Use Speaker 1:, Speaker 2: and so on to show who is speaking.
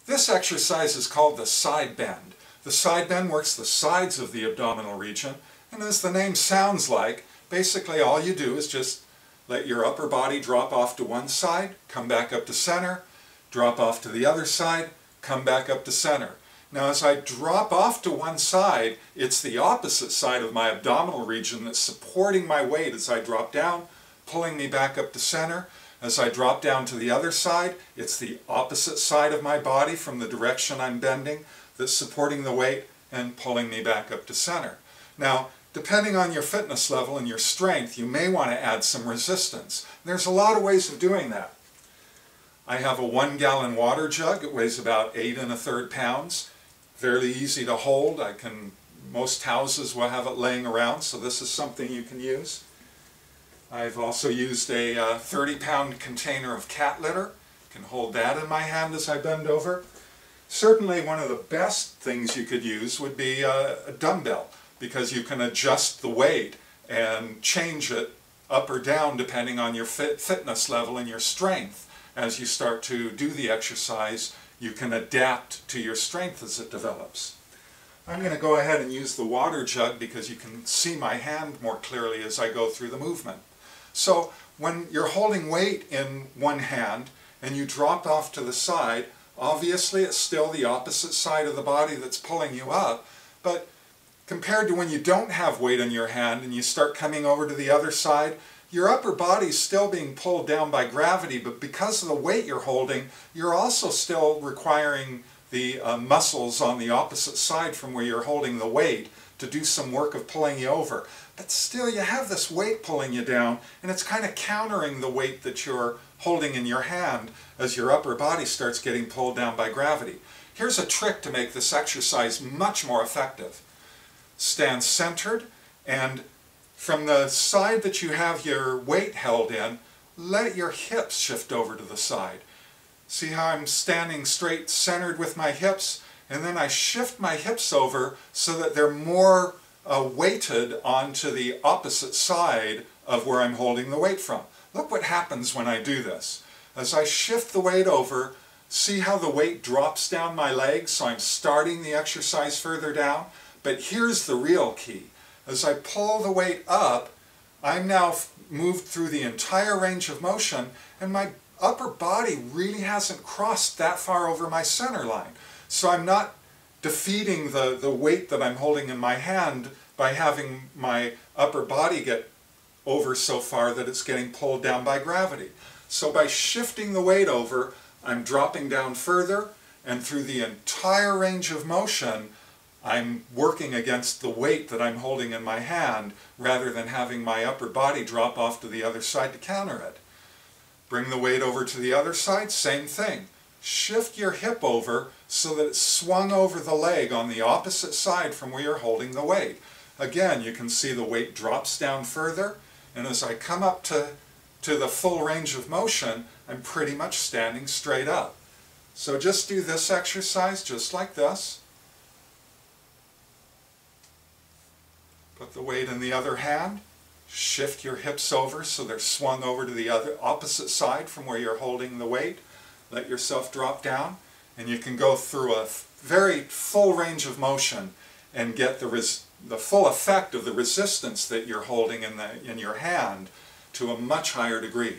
Speaker 1: This exercise is called the side bend. The side bend works the sides of the abdominal region, and as the name sounds like, basically all you do is just let your upper body drop off to one side, come back up to center, drop off to the other side, come back up to center. Now as I drop off to one side, it's the opposite side of my abdominal region that's supporting my weight as I drop down, pulling me back up to center. As I drop down to the other side, it's the opposite side of my body from the direction I'm bending that's supporting the weight and pulling me back up to center. Now, depending on your fitness level and your strength, you may want to add some resistance. There's a lot of ways of doing that. I have a 1-gallon water jug. It weighs about 8 1/3 pounds. Fairly easy to hold. Most houses will have it laying around, so this is something you can use. I've also used a 30-pound container of cat litter. I can hold that in my hand as I bend over. Certainly one of the best things you could use would be a dumbbell, because you can adjust the weight and change it up or down depending on your fitness level and your strength. As you start to do the exercise, you can adapt to your strength as it develops. I'm going to go ahead and use the water jug because you can see my hand more clearly as I go through the movement. So when you're holding weight in one hand and you drop off to the side, obviously it's still the opposite side of the body that's pulling you up, but compared to when you don't have weight in your hand and you start coming over to the other side, your upper body's still being pulled down by gravity, but because of the weight you're holding, you're also still requiring the muscles on the opposite side from where you're holding the weight to do some work of pulling you over. But still you have this weight pulling you down, and it's kind of countering the weight that you're holding in your hand as your upper body starts getting pulled down by gravity. Here's a trick to make this exercise much more effective. Stand centered, and from the side that you have your weight held in, let your hips shift over to the side. See how I'm standing straight centered with my hips, and then I shift my hips over so that they're more weighted onto the opposite side of where I'm holding the weight from. Look what happens when I do this. As I shift the weight over, see how the weight drops down my legs, so I'm starting the exercise further down. But here's the real key. As I pull the weight up, I'm now moved through the entire range of motion, and my upper body really hasn't crossed that far over my center line. So I'm not defeating the weight that I'm holding in my hand by having my upper body get over so far that it's getting pulled down by gravity. So by shifting the weight over, I'm dropping down further, and through the entire range of motion, I'm working against the weight that I'm holding in my hand rather than having my upper body drop off to the other side to counter it. Bring the weight over to the other side, same thing. Shift your hip over so that it's swung over the leg on the opposite side from where you're holding the weight. Again, you can see the weight drops down further, and as I come up to the full range of motion, I'm pretty much standing straight up. So just do this exercise just like this. Put the weight in the other hand, shift your hips over so they're swung over to the opposite side from where you're holding the weight. Let yourself drop down, and you can go through a very full range of motion and get the full effect of the resistance that you're holding in your hand to a much higher degree.